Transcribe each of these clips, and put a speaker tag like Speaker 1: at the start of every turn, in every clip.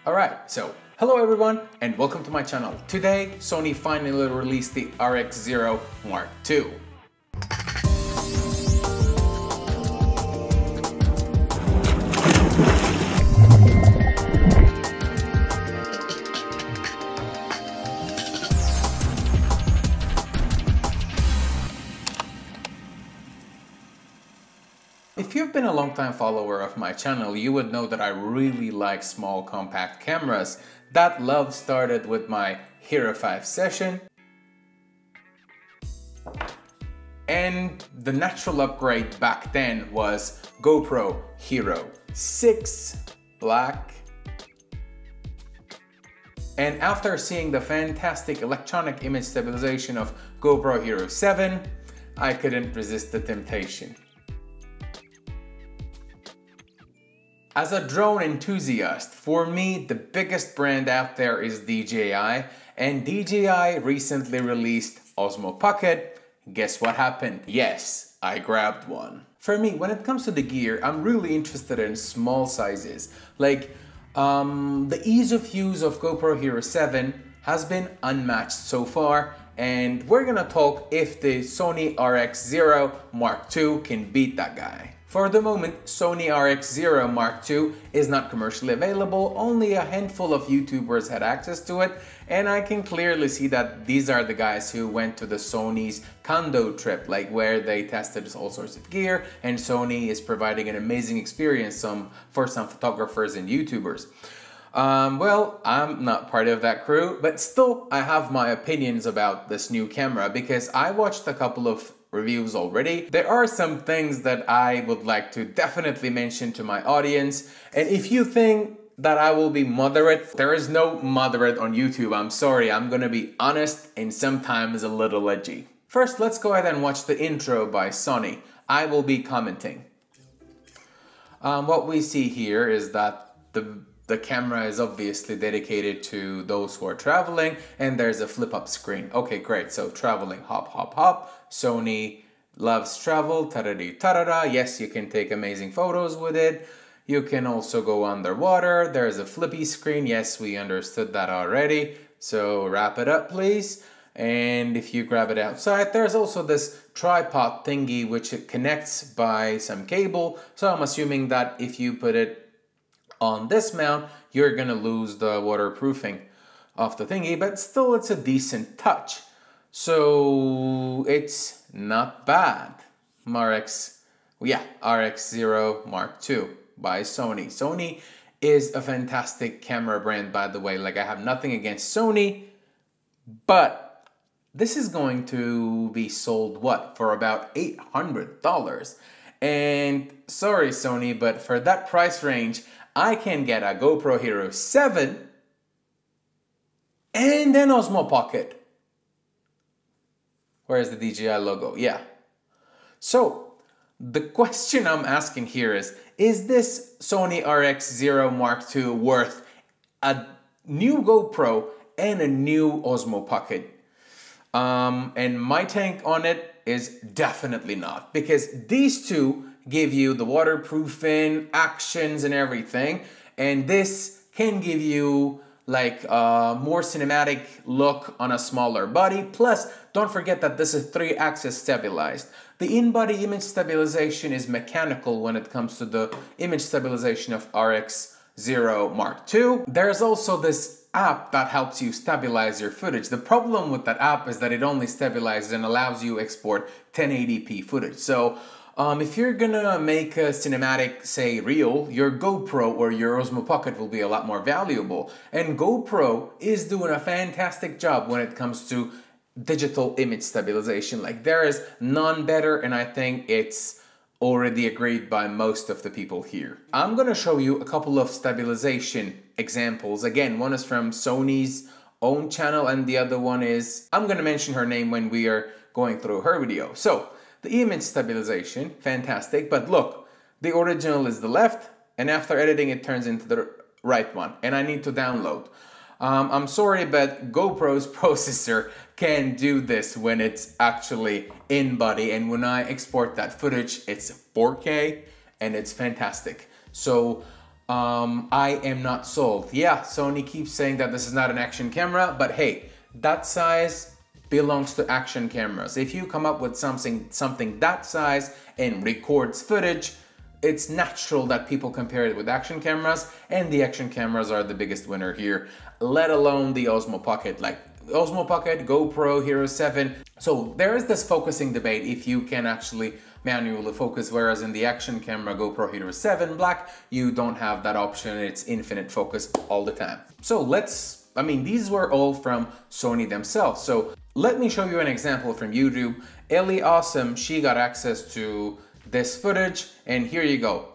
Speaker 1: Alright, so hello everyone and welcome to my channel. Today, Sony finally released the RX0 Mark II. If you've been a long-time follower of my channel, you would know that I really like small compact cameras. That love started with my Hero 5 session, and the natural upgrade back then was GoPro Hero 6 Black. And after seeing the fantastic electronic image stabilization of GoPro Hero 7, I couldn't resist the temptation. As a drone enthusiast, for me, the biggest brand out there is DJI, and DJI recently released Osmo Pocket. Guess what happened? Yes, I grabbed one. For me, when it comes to the gear, I'm really interested in small sizes. Like, the ease of use of GoPro Hero 7 has been unmatched so far, and we're gonna talk if the Sony RX0 Mark II can beat that guy. For the moment, Sony RX0 Mark II is not commercially available, only a handful of YouTubers had access to it, and I can clearly see that these are the guys who went to the Sony's condo trip, like where they tested all sorts of gear, and Sony is providing an amazing experience for some photographers and YouTubers. Well, I'm not part of that crew, but still I have my opinions about this new camera because I watched a couple of reviews already. There are some things that I would like to definitely mention to my audience, and if you think that I will be moderate, there is no moderate on YouTube. I'm sorry, I'm gonna be honest and sometimes a little edgy. First, let's go ahead and watch the intro by Sony. I will be commenting. What we see here is that the camera is obviously dedicated to those who are traveling, and there's a flip-up screen. Okay, great. So traveling, hop, hop, hop. Sony loves travel, ta-da-dee, ta-da-da. Yes, you can take amazing photos with it. You can also go underwater. There's a flippy screen. Yes, we understood that already. So wrap it up, please. And if you grab it outside, there's also this tripod thingy which it connects by some cable. So I'm assuming that if you put it on this mount, you're gonna lose the waterproofing of the thingy, but still it's a decent touch. So it's not bad. RX0 Mark II by Sony. Sony is a fantastic camera brand, by the way. Like, I have nothing against Sony, but this is going to be sold, what, for about $800. And sorry, Sony, but for that price range, I can get a GoPro Hero 7 and an Osmo Pocket. Where's the DJI logo? Yeah. So, the question I'm asking here is this Sony RX0 Mark II worth a new GoPro and a new Osmo Pocket? And my take on it is definitely not, because these two give you the waterproofing, actions and everything, and this can give you like a more cinematic look on a smaller body. Plus, don't forget that this is 3-axis stabilized. The in-body image stabilization is mechanical when it comes to the image stabilization of RX0 Mark II. There's also this app that helps you stabilize your footage. The problem with that app is that it only stabilizes and allows you to export 1080p footage. So if you're gonna make a cinematic, say, reel, your GoPro or your Osmo Pocket will be a lot more valuable. And GoPro is doing a fantastic job when it comes to digital image stabilization. Like, there is none better, and I think it's already agreed by most of the people here. I'm gonna show you a couple of stabilization examples. Again, one is from Sony's own channel, and the other one is, I'm gonna mention her name when we are going through her video. So, the image stabilization, fantastic, but look, the original is the left, and after editing it turns into the right one, and I need to download. I'm sorry, but GoPro's processor can do this when it's actually in body, and when I export that footage, it's 4K, and it's fantastic. So I am not sold. Yeah, Sony keeps saying that this is not an action camera, but hey, that size belongs to action cameras. If you come up with something that size and records footage, it's natural that people compare it with action cameras, and the action cameras are the biggest winner here, let alone the Osmo Pocket, like Osmo Pocket, GoPro, Hero 7. So there is this focusing debate if you can actually manually focus, whereas in the action camera GoPro Hero 7 Black, you don't have that option. It's infinite focus all the time. So these were all from Sony themselves. So let me show you an example from YouTube. Elly Awesome, she got access to this footage, and here you go.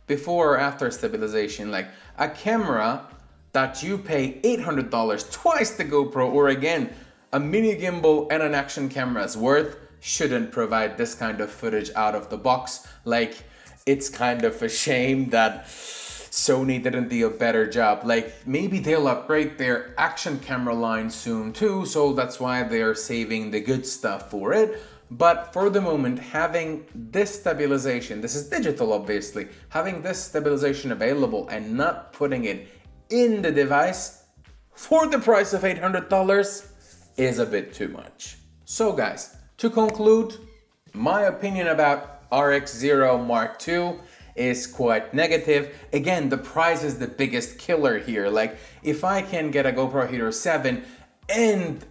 Speaker 1: Before or after stabilization, like a camera that you pay $800, twice the GoPro, or again, a mini gimbal and an action camera's worth, shouldn't provide this kind of footage out of the box. Like, it's kind of a shame that Sony didn't do a better job. Like, maybe they'll upgrade their action camera line soon too, so that's why they're saving the good stuff for it. But for the moment, having this stabilization, this is digital obviously, having this stabilization available and not putting it in the device for the price of $800 is a bit too much. So guys, to conclude, my opinion about RX0 Mark II is quite negative. Again, the price is the biggest killer here. Like, if I can get a GoPro Hero 7 and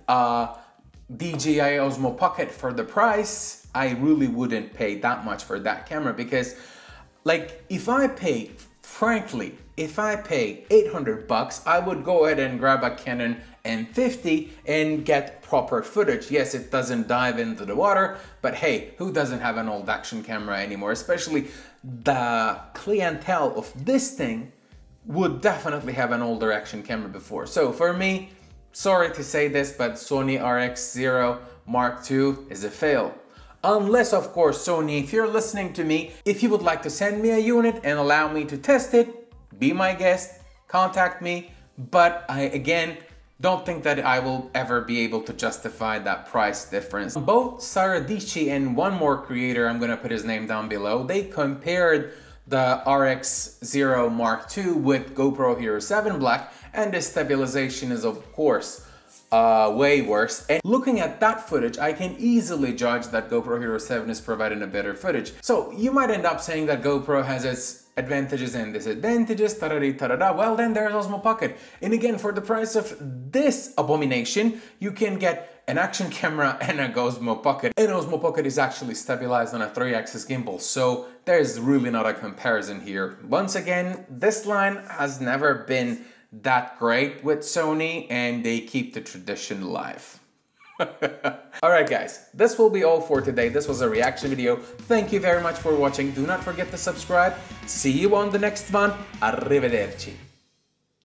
Speaker 1: DJI Osmo Pocket for the price, I really wouldn't pay that much for that camera, because like, if I pay 800 bucks, I would go ahead and grab a Canon M50 and get proper footage. Yes, it doesn't dive into the water, but hey, who doesn't have an old action camera anymore? Especially the clientele of this thing would definitely have an older action camera before. So for me, sorry to say this, but Sony RX0 Mark II is a fail. Unless, of course, Sony, if you're listening to me, if you would like to send me a unit and allow me to test it, be my guest, contact me. But I, again, don't think that I will ever be able to justify that price difference. Both Sara D and one more creator, I'm gonna put his name down below, they compared the RX0 Mark II with GoPro Hero 7 Black, and the stabilization is, of course, way worse. And looking at that footage, I can easily judge that GoPro Hero 7 is providing a better footage. So you might end up saying that GoPro has its advantages and disadvantages, ta-da-dee-ta-da-da. Well, then there's Osmo Pocket. And again, for the price of this abomination, you can get an action camera and a Osmo Pocket. And Osmo Pocket is actually stabilized on a 3-axis gimbal, so there's really not a comparison here. Once again, this line has never been that great with Sony, and they keep the tradition alive. Alright guys, this will be all for today. This was a reaction video. Thank you very much for watching. Do not forget to subscribe. See you on the next one. Arrivederci.